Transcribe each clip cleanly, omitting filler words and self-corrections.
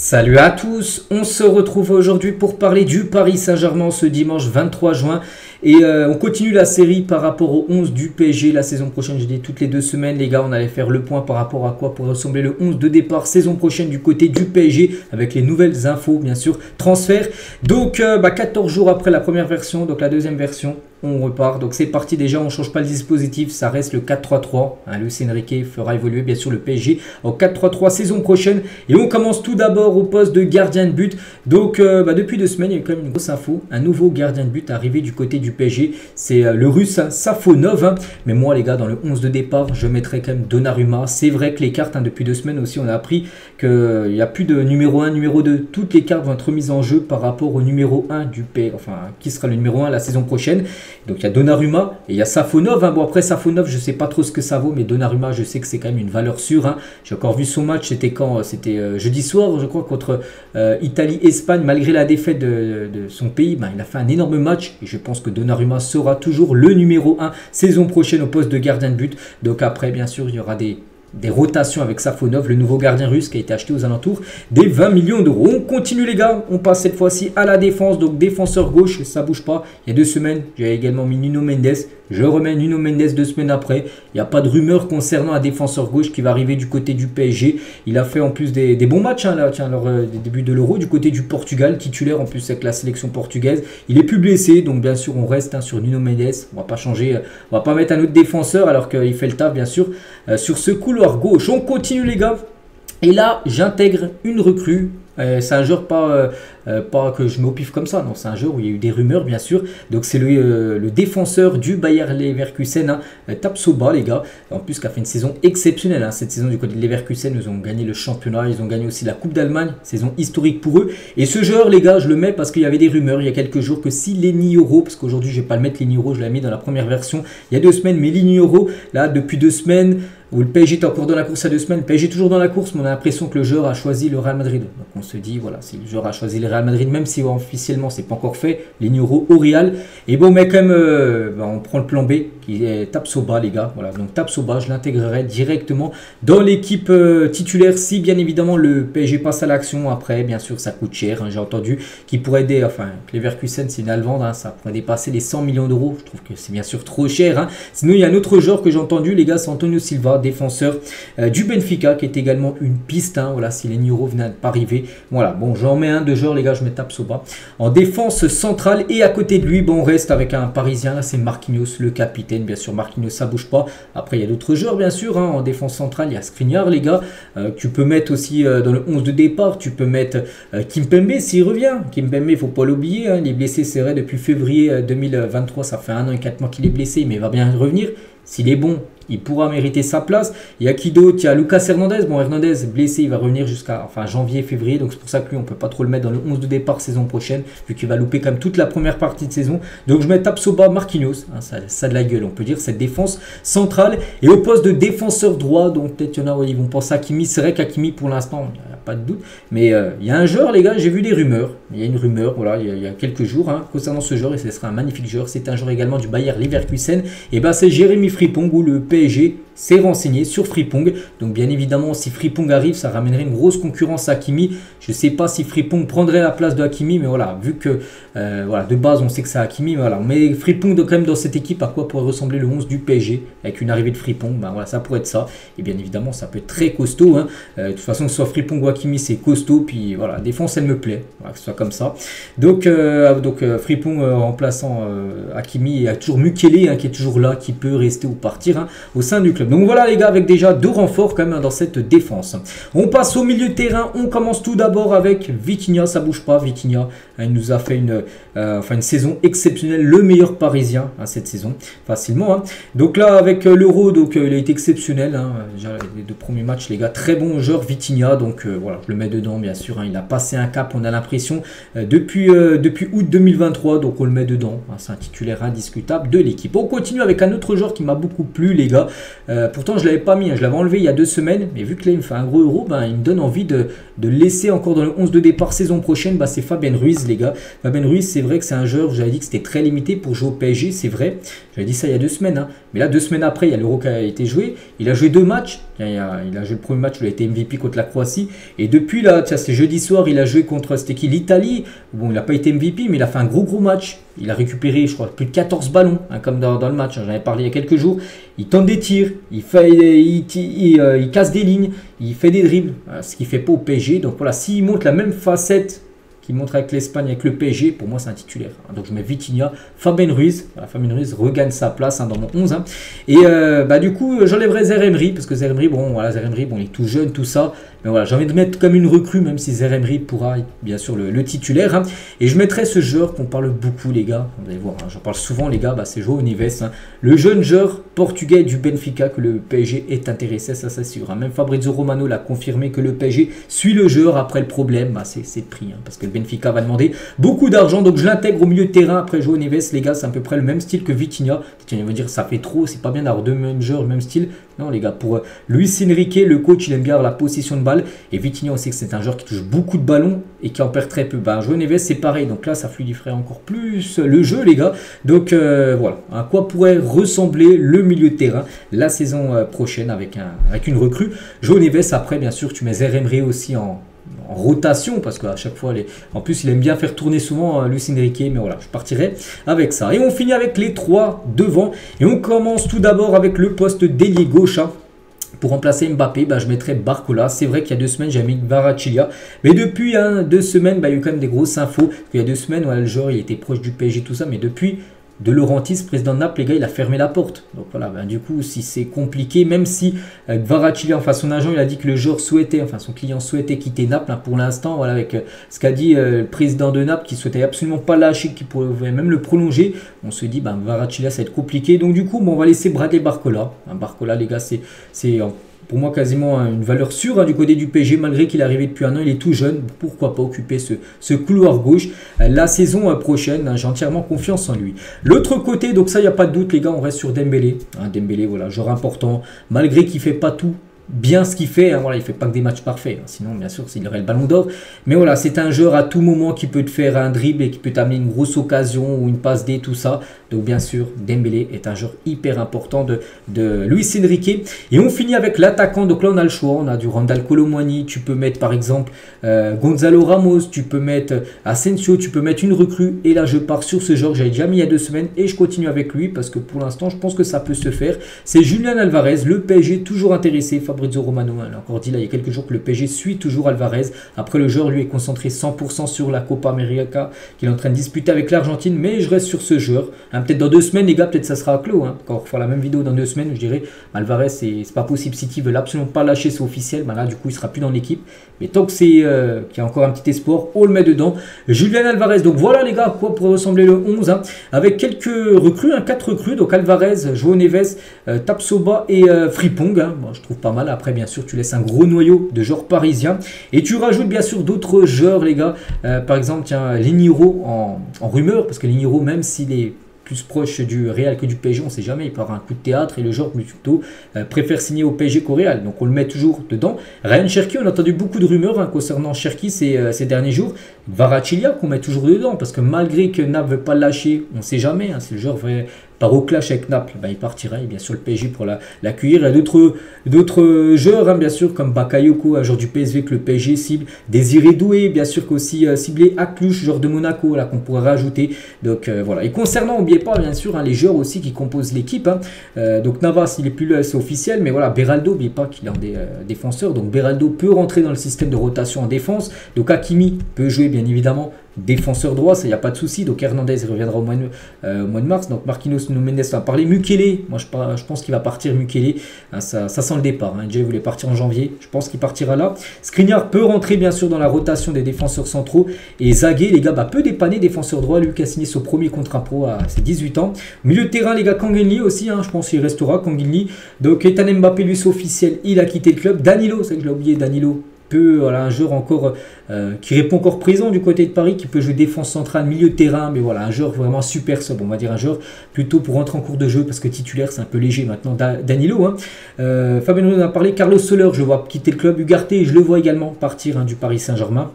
Salut à tous, on se retrouve aujourd'hui pour parler du Paris Saint-Germain ce dimanche 23 juin et on continue la série par rapport au 11 du PSG la saison prochaine. J'ai dit toutes les 2 semaines les gars, on allait faire le point par rapport à quoi pourrait ressembler le 11 de départ saison prochaine du côté du PSG avec les nouvelles infos bien sûr, transfert. Donc 14 jours après la première version, donc la deuxième version, on repart. Donc c'est parti déjà, on ne change pas le dispositif, ça reste le 4-3-3. Luis Enrique fera évoluer bien sûr le PSG en 4-3-3 saison prochaine. Et on commence tout d'abord au poste de gardien de but. Donc depuis 2 semaines, il y a eu quand même une grosse info. Un nouveau gardien de but arrivé du côté du PSG. C'est le russe Safonov. Mais moi les gars, dans le 11 de départ, je mettrai quand même Donnarumma. C'est vrai que les cartes, depuis 2 semaines aussi, on a appris qu'il n'y a plus de numéro 1, numéro 2. Toutes les cartes vont être remises en jeu par rapport au numéro 1 du PSG. Enfin, qui sera le numéro 1 la saison prochaine. Donc il y a Donnarumma et il y a Safonov. Bon après Safonov, je ne sais pas trop ce que ça vaut, mais Donnarumma, je sais que c'est quand même une valeur sûre. J'ai encore vu son match, c'était quand? C'était jeudi soir, je crois, contre Italie-Espagne. Malgré la défaite de son pays, il a fait un énorme match. Et je pense que Donnarumma sera toujours le numéro 1 saison prochaine au poste de gardien de but. Donc après, bien sûr, il y aura des rotations avec Safonov, le nouveau gardien russe qui a été acheté aux alentours des 20 millions d'euros. On continue les gars, on passe cette fois-ci à la défense. Donc défenseur gauche, ça bouge pas. Il y a 2 semaines, j'ai également mis Nuno Mendes. Je remets Nuno Mendes 2 semaines après. Il n'y a pas de rumeur concernant un défenseur gauche qui va arriver du côté du PSG. Il a fait en plus des bons matchs lors des débuts de l'Euro du côté du Portugal, titulaire en plus avec la sélection portugaise. Il est plus blessé, donc bien sûr on reste sur Nuno Mendes. On va pas changer, on va pas mettre un autre défenseur alors qu'il fait le taf bien sûr sur ce couloir gauche. On continue les gars. Et là j'intègre une recrue. C'est un joueur pas que je mets au pif comme ça, non, c'est un joueur où il y a eu des rumeurs bien sûr. Donc c'est le défenseur du Bayer Leverkusen, Tapsoba les gars, en plus qui a fait une saison exceptionnelle cette saison du côté de Leverkusen. Ils ont gagné le championnat, ils ont gagné aussi la Coupe d'Allemagne, saison historique pour eux. Et ce joueur les gars, je le mets parce qu'il y avait des rumeurs il y a quelques jours que si Leny Yoro, parce qu'aujourd'hui je vais pas le mettre Leny Yoro, je l'ai mis dans la première version il y a 2 semaines, mais Leny Yoro là depuis 2 semaines où le PSG est encore dans la course à 2 semaines, le PSG est toujours dans la course, mais on a l'impression que le joueur a choisi le Real Madrid. Donc on se dit, voilà, si le joueur a choisi le Real Madrid, même si officiellement c'est pas encore fait, Leny Yoro au Real. Et bon, mais quand même, on prend le plan B qui est Tapsoba les gars. Voilà, donc Tapsoba, je l'intégrerai directement dans l'équipe titulaire si bien évidemment le PSG passe à l'action. Après, bien sûr, ça coûte cher. J'ai entendu qu'il pourrait aider, enfin, Leverkusen, c'est une allemande, ça pourrait dépasser les 100 millions d'euros. Je trouve que c'est bien sûr trop cher. Sinon, il y a un autre joueur que j'ai entendu, les gars, c'est Antonio Silva, défenseur du Benfica, qui est également une piste. Voilà, si Leny Yoro venait à ne pas arriver. Voilà, bon, j'en mets un de joueurs, les gars, je mets Tapsoba en défense centrale. Et à côté de lui, bon, on reste avec un Parisien, là, c'est Marquinhos, le capitaine. Bien sûr, Marquinhos, ça bouge pas. Après, il y a d'autres joueurs, bien sûr. En défense centrale, il y a Skriniar, les gars. Tu peux mettre aussi dans le 11 de départ, tu peux mettre Kimpembe s'il revient. Kimpembe, il faut pas l'oublier. Il est blessé, c'est vrai, depuis février 2023. Ça fait 1 an et 4 mois qu'il est blessé, mais il va bien revenir. S'il est bon, il pourra mériter sa place. Il y a qui d'autre? Il y a Lucas Hernandez. Bon, Hernandez blessé, il va revenir jusqu'à janvier, février. Donc c'est pour ça que lui, on ne peut pas trop le mettre dans le 11 de départ saison prochaine, vu qu'il va louper quand même toute la première partie de saison. Donc je mets Tapsoba, Marquinhos. Ça a de la gueule, on peut dire, cette défense centrale. Et au poste de défenseur droit, donc peut-être il y en a, ils vont penser à Hakimi. C'est vrai qu'Hakimi, pour l'instant, il n'y a pas de doute. Mais il y a un joueur, les gars, j'ai vu des rumeurs. Il y a une rumeur, voilà, il y a quelques jours, concernant ce joueur, et ce sera un magnifique joueur. C'est un joueur également du Bayer Leverkusen. Et ben c'est Jérémy Frimpong, où le PSG s'est renseigné sur Frimpong. Donc bien évidemment, si Frimpong arrive, ça ramènerait une grosse concurrence à Hakimi. Je ne sais pas si Frimpong prendrait la place de Hakimi, mais voilà, vu que voilà, de base on sait que c'est Hakimi, voilà, mais Frimpong quand même dans cette équipe, à quoi pourrait ressembler le 11 du PSG avec une arrivée de Frimpong, voilà, ça pourrait être ça. Et bien évidemment, ça peut être très costaud. De toute façon, que ce soit Frimpong ou Hakimi, c'est costaud. Puis voilà, la défense, elle me plaît, voilà, que ce soit comme ça. Donc Frimpong remplaçant Hakimi, il y a toujours Mukele qui est toujours là, qui peut rester ou partir au sein du club. Donc voilà les gars, avec déjà 2 renforts quand même dans cette défense. On passe au milieu de terrain. On commence tout d'abord avec Vitinha, ça bouge pas. Vitinha, il nous a fait une saison exceptionnelle, le meilleur parisien cette saison, facilement. Donc là avec l'Euro, donc il a été exceptionnel. Déjà les 2 premiers matchs les gars, très bon joueur Vitinha. Donc voilà, je le mets dedans bien sûr. Il a passé un cap, on a l'impression, depuis août 2023. Donc on le met dedans. C'est un titulaire indiscutable de l'équipe. On continue avec un autre joueur qui m'a beaucoup plu les gars. Pourtant je ne l'avais pas mis, je l'avais enlevé il y a 2 semaines, mais vu que là il me fait un gros euro, il me donne envie de laisser encore dans le 11 de départ saison prochaine. C'est Fabien Ruiz les gars. Fabien Ruiz, c'est vrai que c'est un joueur, j'avais dit que c'était très limité pour jouer au PSG, c'est vrai, j'avais dit ça il y a 2 semaines, mais là 2 semaines après il y a l'euro qui a été joué, il a joué 2 matchs, Il a joué le premier match, il a été MVP contre la Croatie. Et depuis là, c'était jeudi soir, il a joué contre, c'était qui, l'Italie. Bon, il n'a pas été MVP, mais il a fait un gros match. Il a récupéré, je crois, plus de 14 ballons, hein, comme dans le match. J'en avais parlé il y a quelques jours. Il tente des tirs, il casse des lignes, il fait des dribbles, ce qu'il ne fait pas au PSG. Donc voilà, s'il montre la même facette qui montre avec l'Espagne, avec le PSG, pour moi c'est un titulaire. Donc je mets Vitinha, Fabien Ruiz. Voilà, Fabien Ruiz regagne sa place, hein, dans mon 11. Hein. Et du coup, j'enlèverai Zaire Emery, parce que Zaire Emery, il est tout jeune, tout ça. Mais voilà, j'ai envie de mettre comme une recrue, même si Zaire Emery pourra être bien sûr le titulaire. Hein. Et je mettrai ce joueur qu'on parle beaucoup, les gars. Vous allez voir, hein, j'en parle souvent, les gars, c'est João Neves. Hein. Le jeune joueur portugais du Benfica, que le PSG est intéressé, ça c'est sûr. Hein. Même Fabrizio Romano l'a confirmé que le PSG suit le joueur. Après le problème, c'est le prix. Hein, parce que le Benfica va demander beaucoup d'argent. Donc je l'intègre au milieu de terrain après João Neves, les gars. C'est à peu près le même style que Vitinha. Vitinha va dire ça fait trop, c'est pas bien d'avoir deux mêmes joueurs, le même style. Non, les gars, pour Luis Enrique, le coach, il aime bien avoir la possession de balle. Et Vitinha, on sait que c'est un joueur qui touche beaucoup de ballons et qui en perd très peu. João Neves, c'est pareil. Donc là, ça fluidifierait encore plus le jeu, les gars. Donc voilà, à quoi pourrait ressembler le milieu de terrain la saison prochaine avec une recrue. João Neves, après, bien sûr, tu mets Zaire Emery aussi en rotation, parce qu'à chaque fois, en plus il aime bien faire tourner souvent Luis Enrique, mais voilà, je partirai avec ça. Et on finit avec les 3 devant, et on commence tout d'abord avec le poste d'ailier gauche. Hein. Pour remplacer Mbappé, je mettrai Barcola. C'est vrai qu'il y a 2 semaines, j'ai mis Kvaratskhelia. Mais depuis 2 semaines, il y a eu quand même des grosses infos. Il y a 2 semaines, le joueur il était proche du PSG, tout ça, mais depuis De Laurentiis, président de Naples, les gars, il a fermé la porte. Donc voilà, du coup, si c'est compliqué, même si Kvaratskhelia, enfin son agent, il a dit que le joueur souhaitait, enfin son client souhaitait quitter Naples, hein, pour l'instant, voilà, avec ce qu'a dit le président de Naples, qui souhaitait absolument pas lâcher, qui pouvait même le prolonger. On se dit, Kvaratskhelia, ça va être compliqué. Donc du coup, on va laisser Bradley Barcola. Barcola, les gars, c'est pour moi quasiment une valeur sûre, hein, du côté du PSG, malgré qu'il est arrivé depuis 1 an, il est tout jeune. Pourquoi pas occuper ce couloir gauche la saison prochaine, hein, j'ai entièrement confiance en lui. L'autre côté, donc ça, il n'y a pas de doute, les gars, on reste sur Dembélé. Hein, Dembélé, voilà, joueur important, malgré qu'il ne fait pas tout bien ce qu'il fait, hein, voilà, il ne fait pas que des matchs parfaits, hein, sinon bien sûr s'il aurait le ballon d'or, mais voilà, c'est un joueur à tout moment qui peut te faire un dribble et qui peut t'amener une grosse occasion ou une passe D, tout ça. Donc bien sûr, Dembélé est un joueur hyper important de Luis Enrique. Et on finit avec l'attaquant, donc là on a le choix, on a du Randal Kolo Muani, tu peux mettre par exemple Gonzalo Ramos, tu peux mettre Asensio, tu peux mettre une recrue, et là je pars sur ce joueur que j'avais déjà mis il y a 2 semaines, et je continue avec lui, parce que pour l'instant je pense que ça peut se faire. C'est Julian Alvarez, le PSG toujours intéressé. Fabrizio Romano, hein, a encore dit là il y a quelques jours que le PSG suit toujours Alvarez. Après, le joueur lui est concentré 100% sur la Copa América qu'il est en train de disputer avec l'Argentine, mais je reste sur ce joueur. Hein, peut-être dans 2 semaines, les gars, peut-être ça sera clos. Hein, quand on fera la même vidéo dans 2 semaines, je dirais Alvarez, c'est pas possible. City veut absolument pas lâcher, c'est officiel. Là, du coup, il sera plus dans l'équipe. Mais tant que c'est qu'il y a encore un petit espoir, on le met dedans. Julian Alvarez. Donc voilà, les gars, à quoi pourrait ressembler le 11, hein, avec quelques recrues, 4 recrues. Donc Alvarez, João Neves, Tapsoba et Frimpong. Hein. Bon, je trouve pas mal. Après, bien sûr, tu laisses un gros noyau de joueurs parisiens. Et tu rajoutes bien sûr d'autres joueurs, les gars. Par exemple, tiens, Liniro en rumeur. Parce que Liniro, même s'il est plus proche du Real que du PSG, on ne sait jamais, il peut avoir un coup de théâtre et le joueur plutôt préfère signer au PSG qu'au Real, donc on le met toujours dedans. Ryan Cherki, on a entendu beaucoup de rumeurs, hein, concernant Cherki ces derniers jours. Kvaratskhelia qu'on met toujours dedans, parce que malgré que Naples ne veut pas le lâcher, on ne sait jamais, hein, si le joueur part au clash avec Naples, il partira, et bien sûr le PSG pour l'accueillir. Il y a d'autres joueurs, hein, bien sûr, comme Bakayoko, un joueur du PSV que le PSG cible, Désiré Doué, bien sûr qu'aussi ciblé Akluch, joueur de Monaco, là qu'on pourrait rajouter. Donc voilà. Et concernant, n'oubliez pas bien sûr, hein, les joueurs aussi qui composent l'équipe. Hein. Donc Navas, il est plus là, c'est officiel, mais voilà, Beraldo, n'oubliez pas qu'il est un défenseur, donc Beraldo peut rentrer dans le système de rotation en défense. Donc Hakimi peut jouer bien évidemment défenseur droit, ça, il n'y a pas de souci. Donc Hernandez, il reviendra au mois de mars. Donc Marquinhos, Nuno Mendes va parler. Mukele, moi je pense qu'il va partir. Mukele, hein, ça sent le départ. Hein. Jay voulait partir en janvier, je pense qu'il partira là. Skriniar peut rentrer bien sûr dans la rotation des défenseurs centraux. Et Zagué, les gars, peut dépanner défenseur droit. Lui qui a signé son premier contrat pro à ses 18 ans. Milieu de terrain, les gars, Kangin aussi, hein, je pense qu'il restera. Kangin. Donc Ethan Mbappé, lui, c'est officiel, il a quitté le club. Danilo, c'est que je l'ai oublié, Danilo. Voilà, un joueur encore qui répond encore présent du côté de Paris, qui peut jouer défense centrale, milieu de terrain, mais voilà, un joueur vraiment super sub, on va dire un joueur plutôt pour rentrer en cours de jeu, parce que titulaire c'est un peu léger maintenant. Danilo, hein. Fabien Ruiz en a parlé, Carlos Soler, je le vois quitter le club, Ugarte, je le vois également partir, hein, du Paris Saint-Germain.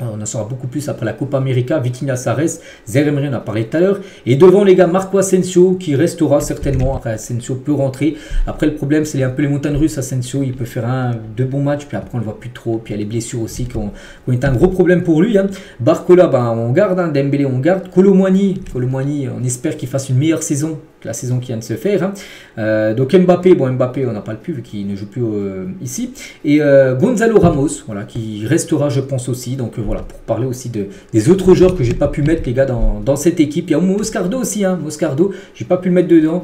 On en saura beaucoup plus après la Copa América. Vitinha Sarès, Zaire-Emery, on a parlé tout à l'heure. Et devant les gars, Marco Asensio qui restera certainement. Après, Asensio peut rentrer. Après, le problème, c'est un peu les montagnes russes. Asensio, il peut faire deux bons matchs, puis après, on ne le voit plus trop. Puis il y a les blessures aussi qui ont été un gros problème pour lui. Hein. Barcola, on garde. Hein. Dembélé, on garde. Kolo Muani, on espère qu'il fasse une meilleure saison que la saison qui vient de se faire. Hein. Donc Mbappé, Mbappé, on n'a pas le plus vu qu'il ne joue plus ici. Et Gonzalo Ramos, voilà, qui restera, je pense aussi. Donc voilà, pour parler aussi des autres joueurs que j'ai pas pu mettre, les gars, dans cette équipe. Il y a Moscardo aussi, hein. Moscardo, j'ai pas pu le mettre dedans.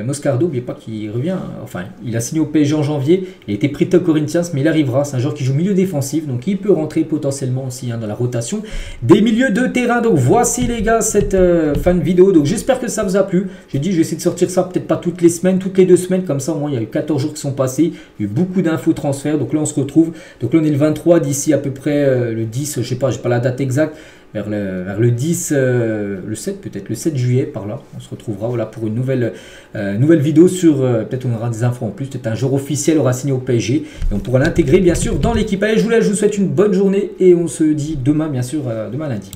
Moscardo, n'oubliez pas qu'il revient. Enfin, il a signé au PSG en janvier. Il a été prêté au Corinthians, mais il arrivera. C'est un joueur qui joue milieu défensif, donc il peut rentrer potentiellement aussi dans la rotation des milieux de terrain. Donc voici, les gars, cette fin de vidéo. Donc j'espère que ça vous a plu. J'ai dit, je vais essayer de sortir ça peut-être pas toutes les semaines, toutes les 2 semaines, comme ça au moins il y a eu 14 jours qui sont passés, il y a eu beaucoup d'infos transferts, donc là on se retrouve, donc là on est le 23, d'ici à peu près le 10, je sais pas, j'ai pas la date exacte, vers le 10, le 7 peut-être, le 7 juillet par là, on se retrouvera voilà, pour une nouvelle vidéo sur, peut-être on aura des infos en plus, peut-être un joueur officiel aura signé au PSG, et on pourra l'intégrer bien sûr dans l'équipe. Allez, je vous souhaite une bonne journée, et on se dit demain bien sûr, demain lundi.